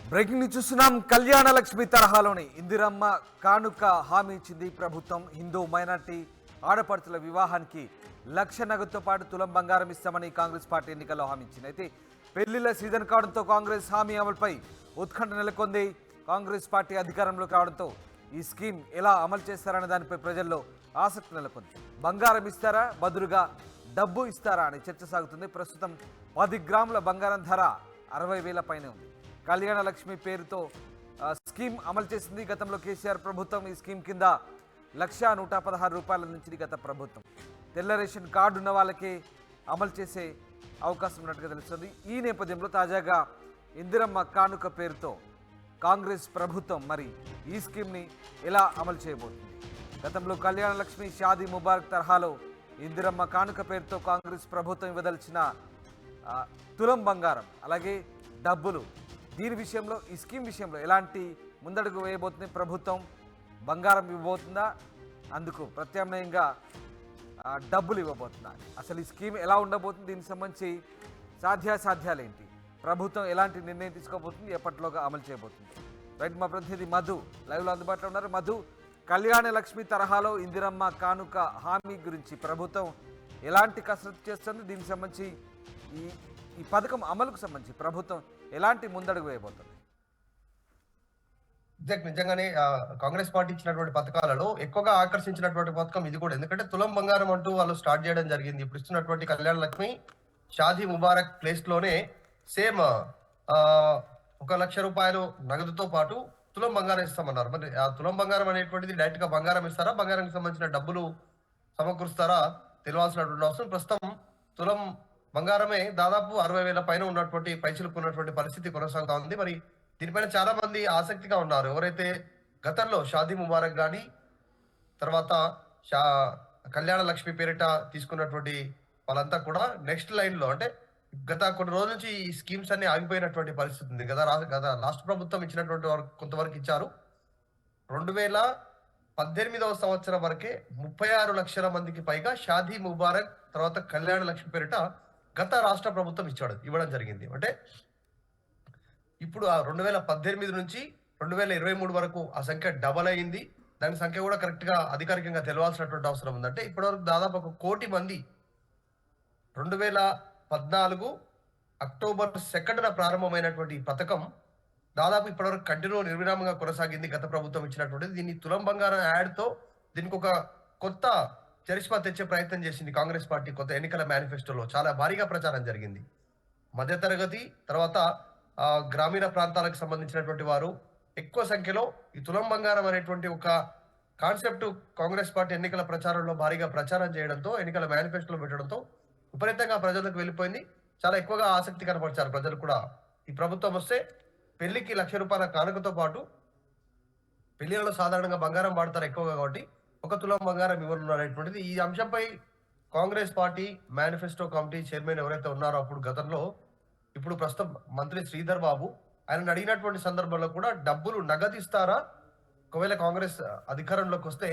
Breaking ని చూస్తున్నాం. కళ్యాణ లక్ష్మి తరహాలోని ఇందిరమ్మ కానుక హామీ ఇచ్చింది ప్రభుత్వం. హిందూ మైనార్టీ ఆడపడుచుల వివాహానికి 1,00,000 నగదుతో పాటు తులం బంగారం ఇస్తామని కాంగ్రెస్ పార్టీ ఎన్నికల్లో హామీ ఇచ్చింది. అయితే పెళ్లిళ్ల సీజన్ కావడంతో కాంగ్రెస్ హామీ అమలుపై ఉత్కంఠ నెలకొంది. కాంగ్రెస్ పార్టీ అధికారంలోకి రావడంతో ఈ స్కీమ్ ఎలా అమలు చేస్తారనే దానిపై ప్రజల్లో ఆసక్తి నెలకొంది. బంగారం ఇస్తారా, బదులుగా డబ్బు ఇస్తారా అనే చర్చ సాగుతుంది. ప్రస్తుతం 10 గ్రాముల బంగారం ధర 60,000 పైనే ఉంది. కళ్యాణ లక్ష్మి పేరుతో స్కీమ్ అమలు చేసింది గతంలో కేసీఆర్ ప్రభుత్వం. ఈ స్కీమ్ కింద 1,116 రూపాయల నుంచి గత ప్రభుత్వం తెల్ల రేషన్ కార్డు ఉన్న వాళ్ళకే అమలు చేసే అవకాశం ఉన్నట్టుగా తెలుస్తుంది. ఈ నేపథ్యంలో తాజాగా ఇందిరమ్మ కానుక పేరుతో కాంగ్రెస్ ప్రభుత్వం మరి ఈ స్కీమ్ని ఎలా అమలు చేయబోతుంది? గతంలో కళ్యాణ లక్ష్మి, షాదీ ముబారక్ తరహాలో ఇందిరమ్మ కానుక పేరుతో కాంగ్రెస్ ప్రభుత్వం ఇవ్వదలిచిన తులం బంగారం అలాగే డబ్బులు, దీని విషయంలో ఈ స్కీమ్ విషయంలో ఎలాంటి ముందడుగు వేయబోతుంది ప్రభుత్వం? బంగారం ఇవ్వబోతుందా, అందుకు ప్రత్యామ్నాయంగా డబ్బులు ఇవ్వబోతుందా? అసలు ఈ స్కీమ్ ఎలా ఉండబోతుంది? దీనికి సంబంధించి సాధ్యాసాధ్యాలు ఏంటి? ప్రభుత్వం ఎలాంటి నిర్ణయం తీసుకోబోతుంది, ఎప్పటిలోగా అమలు చేయబోతుంది? రైట్, మా ప్రతినిధి మధు లైవ్లో అందుబాటులో ఉన్నారు. మధు, కళ్యాణ లక్ష్మి తరహాలో ఇందిరమ్మ కానుక హామీ గురించి ప్రభుత్వం ఎలాంటి కసరత్తు చేస్తుంది? దీనికి సంబంధించి ఈ పథకం అమలుకు సంబంధించి ప్రభుత్వం ఎలాంటి ముందడుగు వేయబోతుంది? నిజంగానే కాంగ్రెస్ పార్టీ ఇచ్చినటువంటి పథకాలలో ఎక్కువగా ఆకర్షించినటువంటి పథకం ఇది కూడా. ఎందుకంటే తులం బంగారం అంటూ వాళ్ళు స్టార్ట్ చేయడం జరిగింది. ఇప్పుడు ఇస్తున్నటువంటి కళ్యాణ లక్ష్మి, షాదీ ముబారక్ ప్లేస్ లోనే సేమ్ 1,00,000 రూపాయలు నగదుతో పాటు తులం బంగారం ఇస్తామన్నారు. మరి ఆ తులం బంగారం అనేటువంటిది డైరెక్ట్ గా బంగారం ఇస్తారా, బంగారానికి సంబంధించిన డబ్బులు సమకూరుస్తారా తెలియాల్సినటువంటి అవసరం. ప్రస్తుతం తులం బంగారమే దాదాపు 60,000 పైన ఉన్నటువంటి పైసలకు ఉన్నటువంటి పరిస్థితి కొనసాగుతా ఉంది. మరి దీనిపైన చాలా మంది ఆసక్తిగా ఉన్నారు. ఎవరైతే గతంలో షాదీ ముబారక్ కానీ తర్వాత కళ్యాణ లక్ష్మి పేరిట తీసుకున్నటువంటి వాళ్ళంతా కూడా నెక్స్ట్ లైన్ లో, అంటే గత కొన్ని రోజుల నుంచి ఈ స్కీమ్స్ అన్ని ఆగిపోయినటువంటి పరిస్థితి ఉంది. గత రాష్ట్ర ప్రభుత్వం ఇచ్చినటువంటి కొంతవరకు ఇచ్చారు. 2018వ సంవత్సరం వరకే 36 లక్షల మందికి పైగా షాదీ ముబారక్ తర్వాత కళ్యాణ లక్ష్మి పేరిట గత రాష్ట్ర ప్రభుత్వం ఇవ్వడం జరిగింది. అంటే ఇప్పుడు ఆ 2018 నుంచి 2023 వరకు ఆ సంఖ్య డబల్ అయింది. దాని సంఖ్య కూడా కరెక్ట్ గా అధికారికంగా తెలవాల్సినటువంటి అవసరం ఉంది. అంటే ఇప్పటివరకు దాదాపు 1 కోటి మంది 2014 అక్టోబర్ 2న ప్రారంభమైనటువంటి ఈ పథకం దాదాపు ఇప్పటివరకు కంటిన్యూ నిర్విరామంగా కొనసాగింది గత ప్రభుత్వం ఇచ్చినటువంటిది. దీన్ని తులం బంగారం యాడ్ తో దీనికి ఒక కొత్త చరిష్మా తెచ్చే ప్రయత్నం చేసింది కాంగ్రెస్ పార్టీ. కొత్త ఎన్నికల మేనిఫెస్టోలో చాలా భారీగా ప్రచారం జరిగింది. మధ్యతరగతి తర్వాత గ్రామీణ ప్రాంతాలకు సంబంధించినటువంటి వారు ఎక్కువ సంఖ్యలో ఈ తులం బంగారం అనేటువంటి ఒక కాన్సెప్ట్ కాంగ్రెస్ పార్టీ ఎన్నికల ప్రచారంలో భారీగా ప్రచారం చేయడంతో, ఎన్నికల మేనిఫెస్టోలో పెట్టడంతో విపరీతంగా ప్రజలకు వెళ్ళిపోయింది. చాలా ఎక్కువగా ఆసక్తి కనపరిచారు ప్రజలు కూడా. ఈ ప్రభుత్వం వస్తే పెళ్లికి 1,00,000 రూపాయల కానుకతో పాటు, పెళ్లిలలో సాధారణంగా బంగారం వాడతారు ఎక్కువగా కాబట్టి 1 తులం బంగారం ఇవ్వనున్నటువంటిది. ఈ అంశంపై Congress party manifesto committee chairman ఎవరైతే ఉన్నారో అప్పుడు గతంలో, ఇప్పుడు ప్రస్తుతం మంత్రి శ్రీధర్ బాబు, ఆయన అడిగినటువంటి సందర్భంలో కూడా డబ్బులు నగదిస్తారా, ఒకవేళ కాంగ్రెస్ అధికారంలోకి వస్తే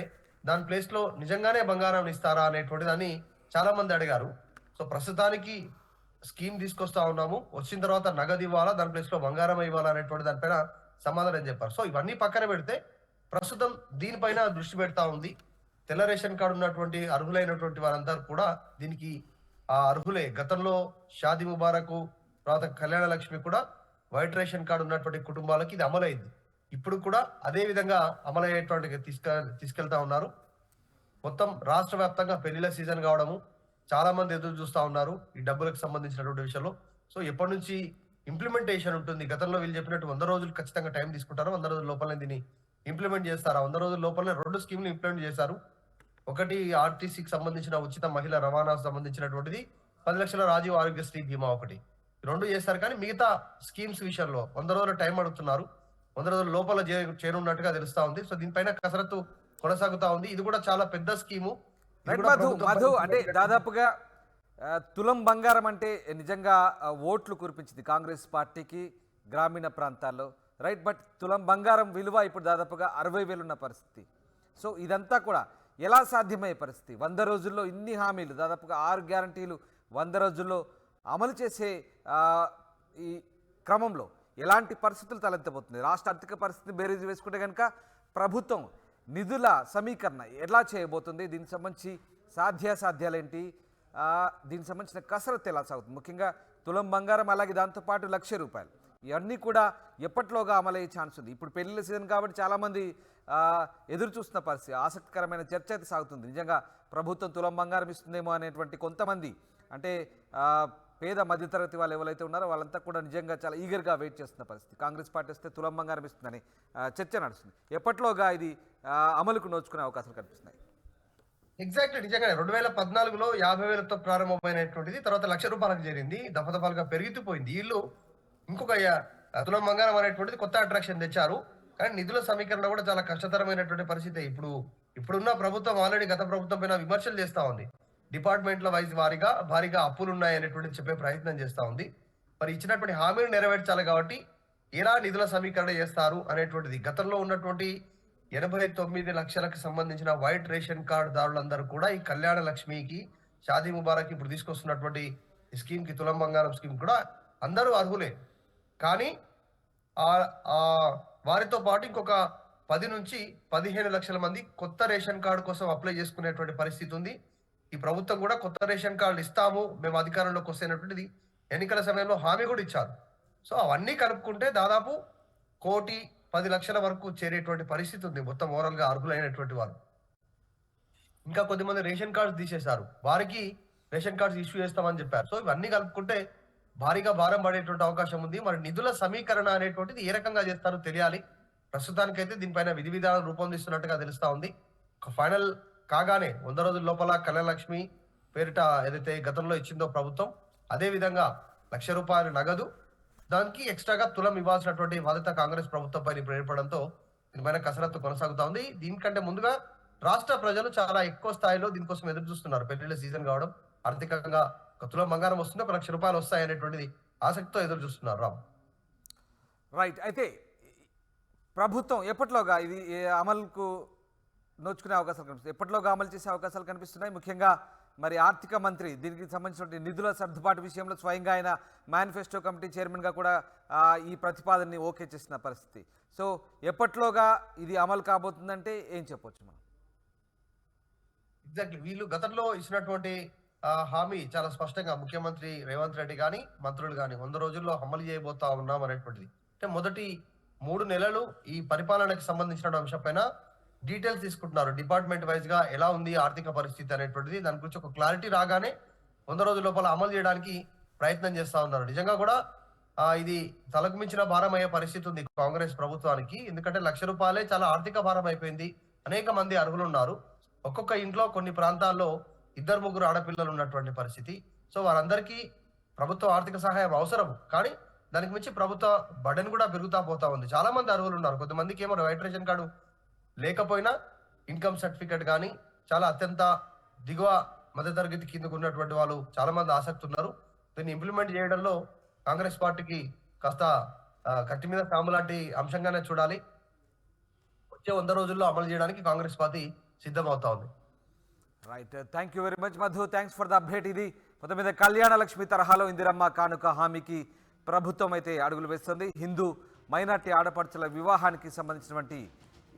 దాని ప్లేస్ లో నిజంగానే బంగారం ఇస్తారా అనేటువంటి దాన్ని చాలా మంది అడిగారు. సో ప్రస్తుతానికి స్కీమ్ తీసుకొస్తా ఉన్నాము, వచ్చిన తర్వాత నగదు ఇవ్వాలా, దాని ప్లేస్ లో బంగారం ఇవ్వాలా అనేటువంటి దానిపైన సమాధానం చెప్పారు. సో ఇవన్నీ పక్కన పెడితే ప్రస్తుతం దీనిపైన దృష్టి పెడతా ఉంది. తెల్ల రేషన్ కార్డు ఉన్నటువంటి అర్హులైనటువంటి వారందరూ కూడా దీనికి అర్హులే. గతంలో షాదీ ముబారక్ తర్వాత కళ్యాణ లక్ష్మి కూడా వైట్ రేషన్ కార్డు ఉన్నటువంటి కుటుంబాలకి ఇది అమలైంది. ఇప్పుడు కూడా అదే విధంగా అమలయ్యేటువంటి తీసుకెళ్తా ఉన్నారు. మొత్తం రాష్ట్ర వ్యాప్తంగా పెళ్లిళ్ళ సీజన్ కావడము చాలా మంది ఎదురు చూస్తా ఉన్నారు ఈ డబ్బులకు సంబంధించినటువంటి విషయంలో. సో ఎప్పటి నుంచి ఇంప్లిమెంటేషన్ ఉంటుంది? గతంలో వీళ్ళు చెప్పినట్టు 100 రోజులు ఖచ్చితంగా టైం తీసుకుంటారు, 100 రోజుల లోపలనే దీన్ని ఇంప్లిమెంట్ చేస్తారా? 100 రోజుల లోపలనే 2 స్కీమ్లు ఇంప్లిమెంట్ చేశారు. ఒకటి ఆర్టీసీకి సంబంధించిన ఉచిత మహిళా రవాణాకు సంబంధించినటువంటిది, 10 లక్షల రాజీవ్ ఆరోగ్యశ్రీ బీమా ఒకటి, 2 చేస్తారు. కానీ మిగతా స్కీమ్స్ విషయంలో 100 రోజుల టైం అడుగుతున్నారు. 100 రోజుల లోపల చేరున్నట్టుగా తెలుస్తా ఉంది. సో దీనిపైన కసరత్తు కొనసాగుతా ఉంది. ఇది కూడా చాలా పెద్ద స్కీము. మధు, అంటే దాదాపుగా తులం బంగారం అంటే నిజంగా ఓట్లు కురిపించింది కాంగ్రెస్ పార్టీకి గ్రామీణ ప్రాంతాల్లో, రైట్? బట్ తులం బంగారం విలువ ఇప్పుడు దాదాపుగా 60,000 ఉన్న పరిస్థితి. సో ఇదంతా కూడా ఎలా సాధ్యమయ్యే పరిస్థితి? 100 రోజుల్లో ఇన్ని హామీలు, దాదాపుగా 6 గ్యారంటీలు 100 రోజుల్లో అమలు చేసే ఈ క్రమంలో ఎలాంటి పరిస్థితులు తలెత్తబోతుంది? రాష్ట్ర ఆర్థిక పరిస్థితిని బేరీజు వేసుకుంటే కనుక ప్రభుత్వం నిధుల సమీకరణ ఎలా చేయబోతుంది? దీనికి సంబంధించి సాధ్యాసాధ్యాలేంటి? దీనికి సంబంధించిన కసరత్తు ఎలా సాగుతుంది? ముఖ్యంగా తులం బంగారం, అలాగే దాంతోపాటు ₹1,00,000 ఇవన్నీ కూడా ఎప్పట్లోగా అమలయ్యే ఛాన్స్ ఉంది? ఇప్పుడు పెళ్లిళ్ళ సీజన్ కాబట్టి చాలామంది ఎదురు చూస్తున్న పరిస్థితి, ఆసక్తికరమైన చర్చ అయితే సాగుతుంది. నిజంగా ప్రభుత్వం తులం బంగారం ఇస్తుందేమో అనేటువంటి కొంతమంది, అంటే పేద మధ్యతరగతి వాళ్ళు ఎవరైతే ఉన్నారో వాళ్ళంతా కూడా నిజంగా చాలా ఈగర్గా వెయిట్ చేస్తున్న పరిస్థితి. కాంగ్రెస్ పార్టీ వస్తే తులం బంగారం ఇస్తుందని చర్చ నడుస్తుంది. ఎప్పట్లోగా ఇది అమలుకు నోచుకునే అవకాశాలు కనిపిస్తున్నాయి? ఎగ్జాక్ట్లీ నిజంగానే 2014లో 50,000తో ప్రారంభమైనటువంటిది తర్వాత ₹1,00,000 చేరింది. దఫదఫాలుగా పెరుగుతూ వీళ్ళు ఇంకొక తులం బంగారం అనేటువంటిది కొత్త అట్రాక్షన్ తెచ్చారు. కానీ నిధుల సమీకరణ కూడా చాలా కష్టతరమైనటువంటి పరిస్థితి. ఇప్పుడున్న ప్రభుత్వం ఆల్రెడీ గత ప్రభుత్వం పైన విమర్శలు చేస్తా ఉంది. డిపార్ట్మెంట్ల వైజ్ భారీగా అప్పులు ఉన్నాయి అనేటువంటిది చెప్పే ప్రయత్నం చేస్తా ఉంది. మరి ఇచ్చినటువంటి హామీలు నెరవేర్చాలి కాబట్టి ఎలా నిధుల సమీకరణ చేస్తారు అనేటువంటిది, గతంలో ఉన్నటువంటి 89 లక్షలకు సంబంధించిన వైట్ రేషన్ కార్డు దారులందరూ కూడా ఈ కళ్యాణ లక్ష్మికి, షాదీ ముబారక్ ఇప్పుడు తీసుకొస్తున్నటువంటి స్కీమ్ కి, తులం బంగారం స్కీమ్ కూడా అందరూ అర్హులే. కానీ వారితో పాటు ఇంకొక 10 నుంచి 15 లక్షల మంది కొత్త రేషన్ కార్డు కోసం అప్లై చేసుకునేటువంటి పరిస్థితి ఉంది. ఈ ప్రభుత్వం కూడా కొత్త రేషన్ కార్డు ఇస్తాము మేము అధికారంలోకి వస్తేనటువంటిది ఎన్నికల సమయంలో హామీ కూడా ఇచ్చారు. సో అవన్నీ కలుపుకుంటే దాదాపు 1,10,00,000 వరకు చేరేటువంటి పరిస్థితి ఉంది మొత్తం ఓవరాల్ గా అర్హులైనటువంటి వారు. ఇంకా కొద్దిమంది రేషన్ కార్డ్స్ తీసేశారు, వారికి రేషన్ కార్డ్స్ ఇష్యూ చేస్తామని చెప్పారు. సో ఇవన్నీ కలుపుకుంటే భారీగా భారం పడేటువంటి అవకాశం ఉంది. మరి నిధుల సమీకరణ అనేటువంటిది ఏ రకంగా చేస్తారో తెలియాలి. ప్రస్తుతానికైతే దీనిపైన విధి విధానాలు రూపొందిస్తున్నట్టుగా తెలుస్తా ఉంది. ఫైనల్ కాగానే 100 రోజుల లోపల కళ్యాణ లక్ష్మి పేరిట ఏదైతే గతంలో ఇచ్చిందో ప్రభుత్వం, అదే విధంగా ₹1,00,000 నగదు, దానికి ఎక్స్ట్రాగా తులం ఇవ్వాల్సినటువంటి బాధ్యత కాంగ్రెస్ ప్రభుత్వం పైన ఏర్పడంతో దీనిపైన కసరత్తు కొనసాగుతా ఉంది. దీనికంటే ముందుగా రాష్ట్ర ప్రజలు చాలా ఎక్కువ స్థాయిలో దీనికోసం ఎదురు చూస్తున్నారు. పెళ్లిళ్ళ సీజన్ కావడం, ఆర్థికంగా ఒక తులం బంగారం వస్తుంది, ఒక ₹1,00,000 వస్తాయి అనేటువంటిది ఆసక్తితో ఎదురు చూస్తున్నారు. రామ్ రైట్. అయితే ప్రభుత్వం ఎప్పట్లోగా ఇది అమలుకు నోచుకునే అవకాశాలు కనిపిస్తాయి? ఎప్పట్లోగా అమలు చేసే అవకాశాలు కనిపిస్తున్నాయి? ముఖ్యంగా మరి ఆర్థిక మంత్రి దీనికి సంబంధించిన నిధుల సర్దుబాటు విషయంలో స్వయంగా ఆయన మేనిఫెస్టో కమిటీ చైర్మన్గా కూడా ఈ ప్రతిపాదనని ఓకే చేసిన పరిస్థితి. సో ఎప్పట్లోగా ఇది అమలు కాబోతుందంటే ఏం చెప్పొచ్చు మనం? ఎగ్జాక్ట్లీ వీళ్ళు గతంలో ఇచ్చినటువంటి హామీ చాలా స్పష్టంగా ముఖ్యమంత్రి రేవంత్ రెడ్డి కానీ మంత్రులు కానీ 100 రోజుల్లో అమలు చేయబోతా ఉన్నాం అనేటువంటిది. అంటే మొదటి 3 నెలలు ఈ పరిపాలనకు సంబంధించిన అంశంపైన డీటెయిల్స్ తీసుకుంటున్నారు. డిపార్ట్మెంట్ వైజ్ గా ఎలా ఉంది ఆర్థిక పరిస్థితి అనేటువంటిది, దాని గురించి ఒక క్లారిటీ రాగానే 100 రోజుల లోపల అమలు చేయడానికి ప్రయత్నం చేస్తా ఉన్నారు. నిజంగా కూడా ఇది తలకు మించిన భారం అయ్యే పరిస్థితి ఉంది కాంగ్రెస్ ప్రభుత్వానికి. ఎందుకంటే ₹1,00,000 చాలా ఆర్థిక భారం అయిపోయింది. అనేక మంది అర్హులు ఉన్నారు. ఒక్కొక్క ఇంట్లో కొన్ని ప్రాంతాల్లో 2-3 ఆడపిల్లలు ఉన్నటువంటి పరిస్థితి. సో వారందరికీ ప్రభుత్వ ఆర్థిక సహాయం అవసరం. కానీ దానికి మించి ప్రభుత్వ బర్డెన్ కూడా పెరుగుతా పోతా ఉంది. చాలా మంది అర్హులు ఉన్నారు. కొంతమందికి ఏమో వైట్ రేషన్ కార్డు లేకపోయినా ఇన్కమ్ సర్టిఫికేట్ కానీ చాలా అత్యంత దిగువ మధ్యతరగతి కిందకు ఉన్నటువంటి వాళ్ళు చాలా మంది ఆసక్తి ఉన్నారు. దీన్ని ఇంప్లిమెంట్ చేయడంలో కాంగ్రెస్ పార్టీకి కాస్త కత్తి మీద సాము లాంటి అంశంగానే చూడాలి. వచ్చే 100 రోజుల్లో అమలు చేయడానికి కాంగ్రెస్ పార్టీ సిద్ధమవుతా ఉంది. Right. Thank you very much Madhu. Thanks for the update. ఇది మొత్తం మీద కళ్యాణ లక్ష్మి తరహాలో ఇందిరమ్మ కానుక హామీకి ప్రభుత్వం అయితే అడుగులు వేస్తుంది. హిందూ మైనార్టీ ఆడపడుచుల వివాహానికి సంబంధించినటువంటి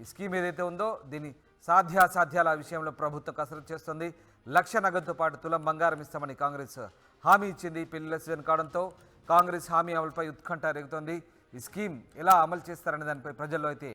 ఈ స్కీమ్ ఏదైతే ఉందో దీని సాధ్యాసాధ్యాల విషయంలో ప్రభుత్వం కసరత్తు చేస్తుంది. లక్ష నగదుతో పాటు తులం బంగారం ఇస్తామని కాంగ్రెస్ హామీ ఇచ్చింది. పెళ్లిళ్ల సీజన్ కావడంతో కాంగ్రెస్ హామీ అమలుపై ఉత్కంఠ రేగుతోంది. ఈ స్కీమ్ ఎలా అమలు చేస్తారనే దానిపై ప్రజల్లో అయితే